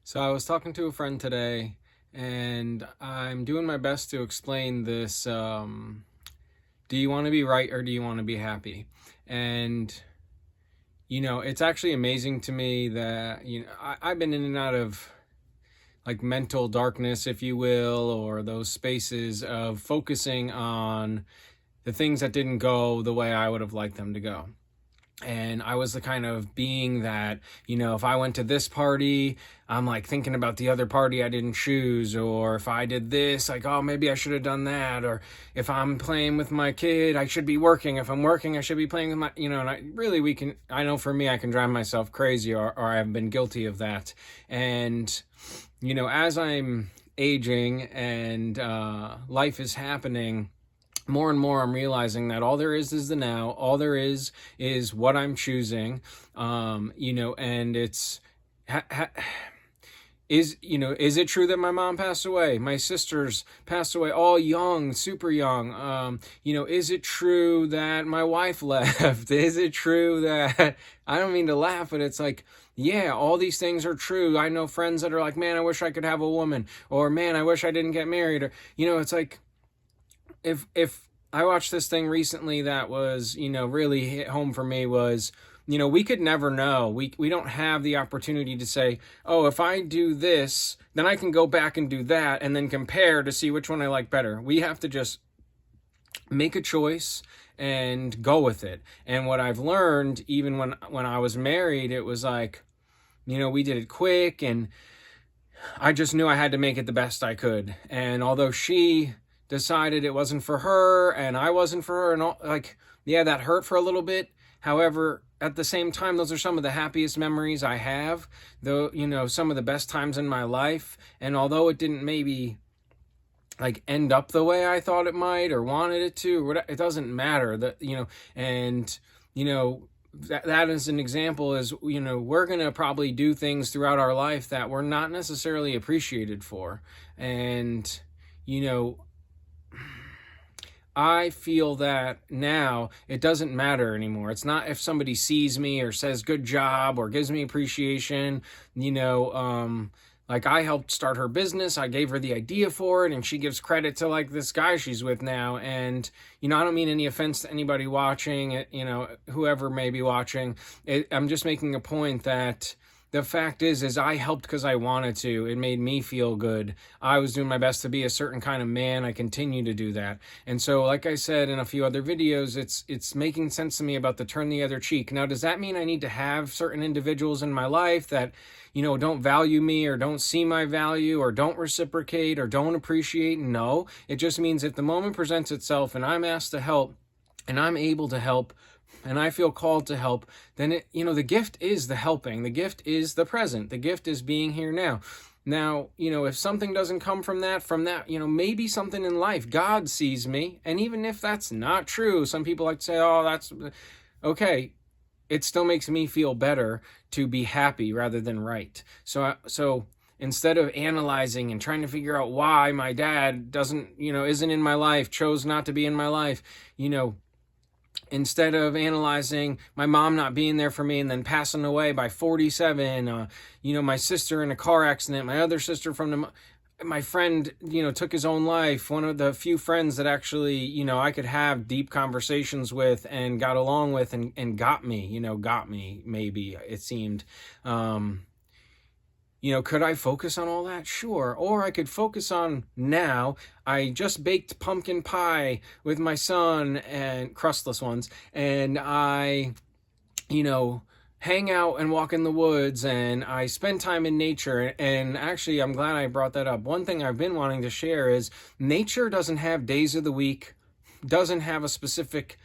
So I was talking to a friend today, and I'm doing my best to explain this. Do you want to be right or do you want to be happy? And it's actually amazing to me that I've been in and out of like mental darkness, if you will, or those spaces of focusing on the things that didn't go the way I would have liked them to go. And I was the kind of being that, if I went to this party, I'm like thinking about the other party I didn't choose. Or if I did this, like, oh, maybe I should have done that. Or if I'm playing with my kid, I should be working. If I'm working, I should be playing with and I know for me, I can drive myself crazy, or I've been guilty of that. And, as I'm aging and life is happening, more and more I'm realizing that all there is the now. All there is what I'm choosing. And it's is it true that my mom passed away? My sisters passed away all young, super young. Is it true that my wife left? Is it true that I don't mean to laugh, but it's like, yeah, all these things are true. I know friends that are like, man, I wish I could have a woman, or man, I wish I didn't get married, or it's like, if I watched this thing recently that was, really hit home for me was, we could never know. We don't have the opportunity to say, oh, if I do this, then I can go back and do that and then compare to see which one I like better. We have to just make a choice and go with it. And what I've learned, even when I was married, it was like, we did it quick, and I just knew I had to make it the best I could. And although she decided it wasn't for her and I wasn't for her, and all, like, yeah, that hurt for a little bit. However, at the same time, those are some of the happiest memories I have, though, some of the best times in my life. And although it didn't maybe like end up the way I thought it might or wanted it to, it doesn't matter that, and, that is an example is, we're going to probably do things throughout our life that we're not necessarily appreciated for. And, I feel that now it doesn't matter anymore. It's not if somebody sees me or says good job or gives me appreciation. Like, I helped start her business. I gave her the idea for it, and she gives credit to like this guy she's with now. And, I don't mean any offense to anybody watching, whoever may be watching. I'm just making a point that the fact is I helped because I wanted to. It made me feel good. I was doing my best to be a certain kind of man. I continue to do that. And so, like I said in a few other videos, it's making sense to me about the turn the other cheek. Now, does that mean I need to have certain individuals in my life that, don't value me or don't see my value or don't reciprocate or don't appreciate? No. It just means if the moment presents itself and I'm asked to help and I'm able to help, and I feel called to help, then the gift is the helping. The gift is the present. The gift is being here now. Now, if something doesn't come from that, maybe something in life, God sees me. And even if that's not true, some people like to say, oh, that's okay. It still makes me feel better to be happy rather than right. So instead of analyzing and trying to figure out why my dad isn't in my life, chose not to be in my life, instead of analyzing my mom not being there for me and then passing away by 47, my sister in a car accident, my other sister my friend, took his own life. One of the few friends that actually, I could have deep conversations with and got along with and got me, maybe it seemed. Could I focus on all that? Sure. Or I could focus on now. I just baked pumpkin pie with my son, and crustless ones. And I, hang out and walk in the woods, and I spend time in nature. And actually, I'm glad I brought that up. One thing I've been wanting to share is nature doesn't have days of the week, doesn't have a specific,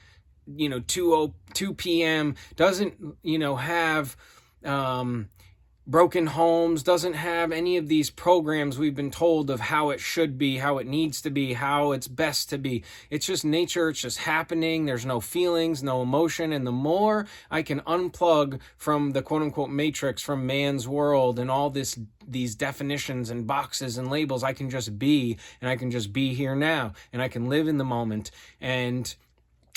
2 p.m., doesn't, have, broken homes, doesn't have any of these programs we've been told of how it should be, how it needs to be, how it's best to be. It's just nature. It's just happening. There's no feelings, no emotion. And the more I can unplug from the quote unquote matrix, from man's world and all these definitions and boxes and labels, I can just be, and I can just be here now, and I can live in the moment. And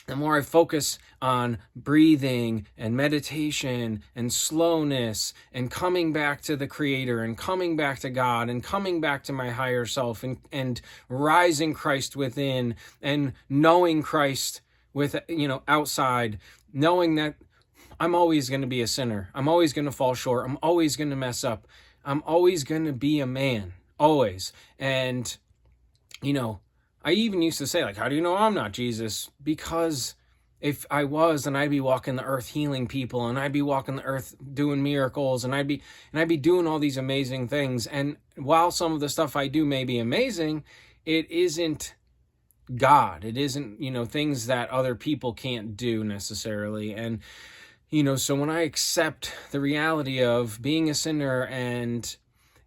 the more I focus on breathing and meditation and slowness and coming back to the Creator and coming back to God and coming back to my higher self and rising Christ within and knowing Christ with, outside, knowing that I'm always going to be a sinner. I'm always going to fall short. I'm always going to mess up. I'm always going to be a man. Always. And, I even used to say, like, how do you know I'm not Jesus? Because if I was, then I'd be walking the earth healing people, and I'd be walking the earth doing miracles, and I'd be doing all these amazing things. And while some of the stuff I do may be amazing, it isn't God. It isn't, things that other people can't do necessarily. And, so when I accept the reality of being a sinner and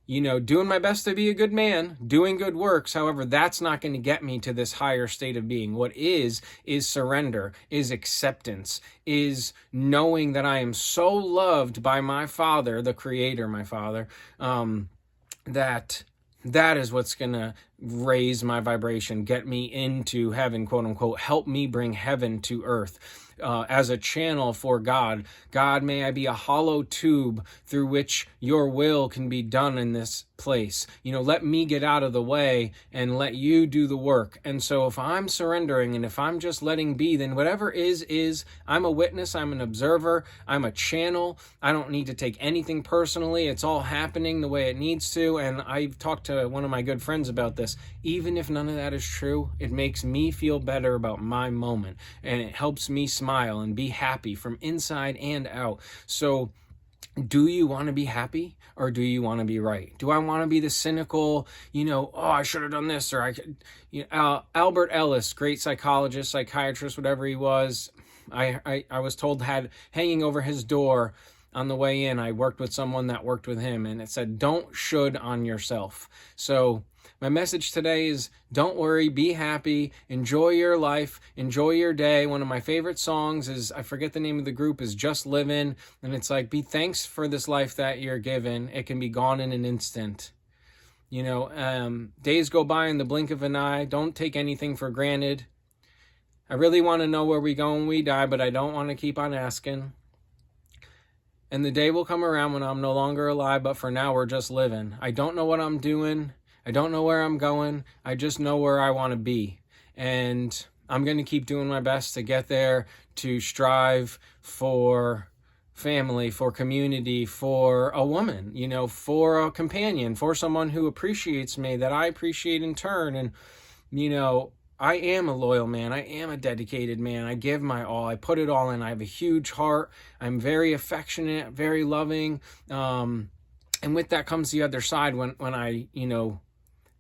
doing my best to be a good man, doing good works. However, that's not going to get me to this higher state of being. What is surrender, is acceptance, is knowing that I am so loved by my Father, the Creator, my Father, that is what's going to raise my vibration, get me into heaven, quote unquote, help me bring heaven to earth. As a channel for God. God, may I be a hollow tube through which your will can be done in this place. Let me get out of the way and let you do the work. And so if I'm surrendering and if I'm just letting be, then whatever is, I'm a witness, I'm an observer, I'm a channel. I don't need to take anything personally. It's all happening the way it needs to. And I've talked to one of my good friends about this. Even if none of that is true, it makes me feel better about my moment. And it helps me smile and be happy from inside and out. So do you want to be happy or do you want to be right? Do I want to be the cynical, I should have done this, or I could, Albert Ellis, great psychologist, psychiatrist, whatever he was, I was told had hanging over his door on the way in. I worked with someone that worked with him, and it said, don't should on yourself. So my message today is don't worry, be happy, enjoy your life, enjoy your day. One of my favorite songs is, I forget the name of the group, is Just Livin'. And it's like, be thanks for this life that you're given. It can be gone in an instant. Days go by in the blink of an eye. Don't take anything for granted. I really want to know where we go when we die, but I don't want to keep on asking. And the day will come around when I'm no longer alive, but for now we're just living. I don't know what I'm doing. I don't know where I'm going. I just know where I want to be. And I'm going to keep doing my best to get there, to strive for family, for community, for a woman, for a companion, for someone who appreciates me, that I appreciate in turn. And, I am a loyal man. I am a dedicated man. I give my all. I put it all in. I have a huge heart. I'm very affectionate, very loving. And with that comes the other side when I,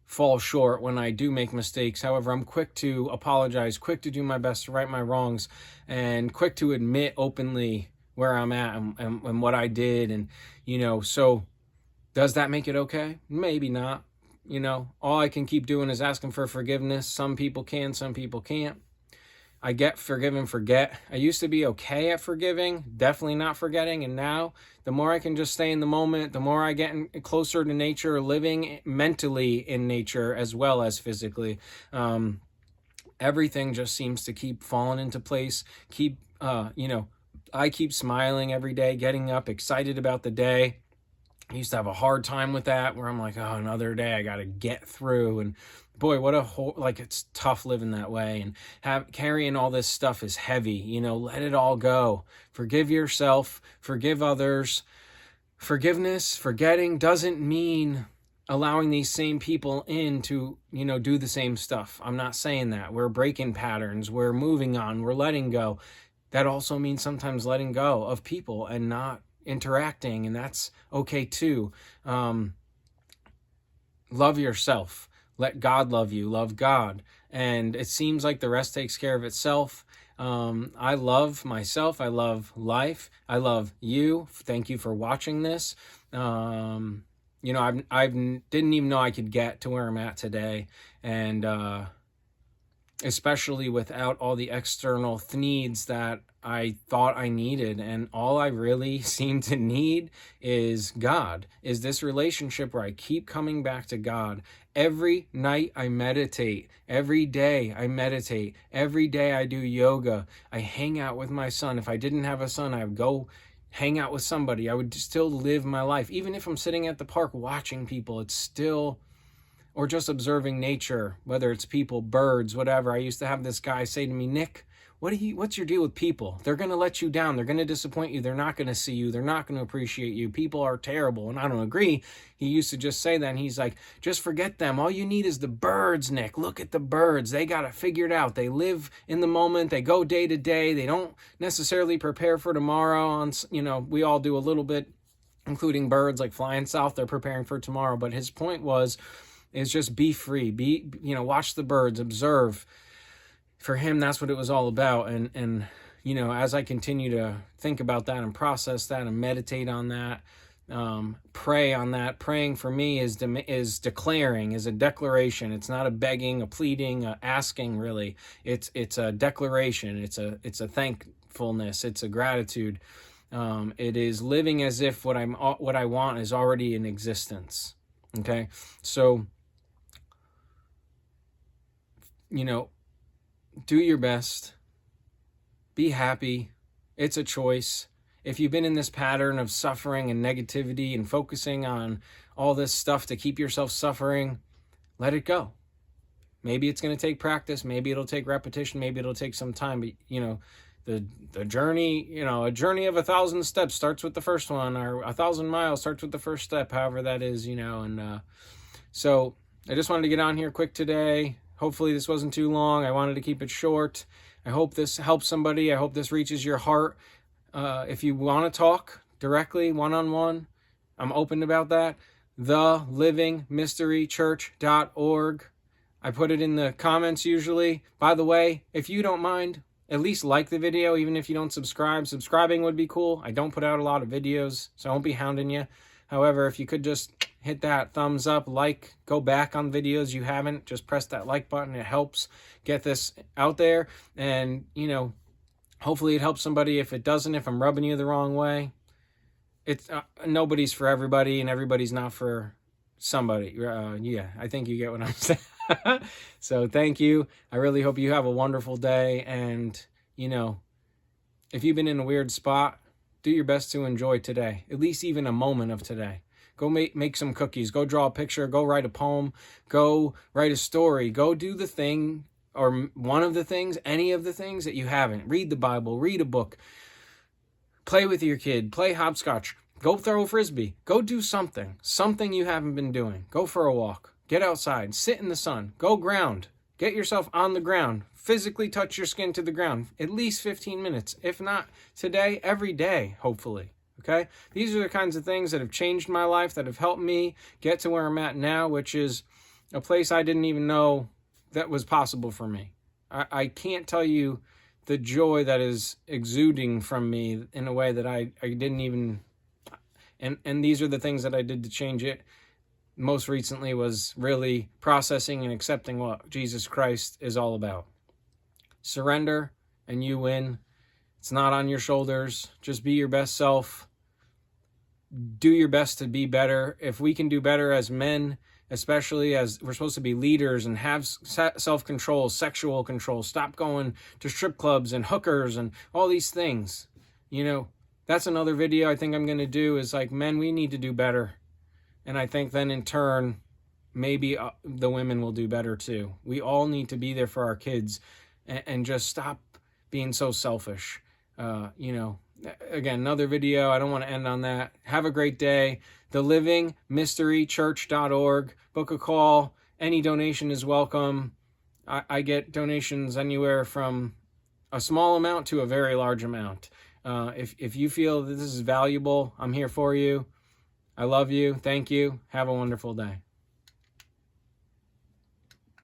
fall short, when I do make mistakes. However, I'm quick to apologize, quick to do my best to right my wrongs, and quick to admit openly where I'm at and what I did. And, so does that make it okay? Maybe not. All I can keep doing is asking for forgiveness. Some people can, some people can't. I get forgive and forget. I used to be okay at forgiving, definitely not forgetting. And now the more I can just stay in the moment, the more I get closer to nature, living mentally in nature as well as physically. Everything just seems to keep falling into place. I keep smiling every day, getting up, excited about the day. I used to have a hard time with that, where I'm like, oh, another day I got to get through. And boy, what it's tough living that way. And carrying all this stuff is heavy, let it all go. Forgive yourself, forgive others. Forgiveness, forgetting doesn't mean allowing these same people in to, do the same stuff. I'm not saying that. We're breaking patterns. We're moving on. We're letting go. That also means sometimes letting go of people and not interacting, and that's okay too. Love yourself. Let God love you. Love God. And it seems like the rest takes care of itself. I love myself. I love life. I love you. Thank you for watching this. I didn't even know I could get to where I'm at today. And especially without all the external needs that I thought I needed. And all I really seem to need is God, is this relationship where I keep coming back to God. Every night I meditate. Every day I meditate. Every day I do yoga. I hang out with my son. If I didn't have a son, I would go hang out with somebody. I would still live my life. Even if I'm sitting at the park watching people, it's still, or just observing nature, whether it's people, birds, whatever. I used to have this guy say to me, Nick, what's your deal with people? They're going to let you down. They're going to disappoint you. They're not going to see you. They're not going to appreciate you. People are terrible. And I don't agree. He used to just say that. And he's like, just forget them. All you need is the birds, Nick. Look at the birds. They got it figured out. They live in the moment. They go day to day. They don't necessarily prepare for tomorrow. We all do a little bit, including birds like flying south. They're preparing for tomorrow. But his point is just be free, watch the birds, observe. For him, that's what it was all about. And as I continue to think about that and process that and meditate on that, pray on that. Praying for me is declaring, is a declaration. It's not a begging, a pleading, a asking. Really, it's a declaration. It's a thankfulness. It's a gratitude. It is living as if what I want is already in existence. Okay, so do your best. Be happy. It's a choice. If you've been in this pattern of suffering and negativity and focusing on all this stuff to keep yourself suffering, let it go. Maybe it's going to take practice. Maybe it'll take repetition. Maybe it'll take some time. But, the journey, a journey of 1,000 steps starts with the first one, or 1,000 miles starts with the first step, however that is, so I just wanted to get on here quick today. Hopefully this wasn't too long. I wanted to keep it short. I hope this helps somebody. I hope this reaches your heart. If you want to talk directly, one-on-one, I'm open about that. thelivingmysterychurch.org. I put it in the comments usually. By the way, if you don't mind, at least like the video, even if you don't subscribe. Subscribing would be cool. I don't put out a lot of videos, so I won't be hounding you. However, if you could just hit that thumbs up, go back on videos you haven't, just press that like button. It helps get this out there. And, hopefully it helps somebody. If it doesn't, if I'm rubbing you the wrong way, it's nobody's for everybody and everybody's not for somebody. I think you get what I'm saying. So thank you. I really hope you have a wonderful day. And, if you've been in a weird spot, do your best to enjoy today, at least even a moment of today. Go make some cookies. Go draw a picture. Go write a poem. Go write a story. Go do the thing, or one of the things, any of the things that you haven't. Read the Bible. Read a book. Play with your kid. Play hopscotch. Go throw a frisbee. Go do something. Something you haven't been doing. Go for a walk. Get outside. Sit in the sun. Go ground. Get yourself on the ground. Physically touch your skin to the ground. At least 15 minutes. If not today, every day, hopefully. Okay? These are the kinds of things that have changed my life, that have helped me get to where I'm at now, which is a place I didn't even know that was possible for me. I can't tell you the joy that is exuding from me in a way that I didn't even... And these are the things that I did to change it. Most recently was really processing and accepting what Jesus Christ is all about. Surrender and you win. It's not on your shoulders. Just be your best self. Do your best to be better. If we can do better as men, especially as we're supposed to be leaders and have self-control, sexual control, stop going to strip clubs and hookers and all these things. That's another video I think I'm going to do, is like, men, we need to do better. And I think then in turn, maybe the women will do better too. We all need to be there for our kids and just stop being so selfish. Again, another video. I don't want to end on that. Have a great day. thelivingmysterychurch.org. Book a call. Any donation is welcome. I get donations anywhere from a small amount to a very large amount. If you feel that this is valuable, I'm here for you. I love you. Thank you. Have a wonderful day.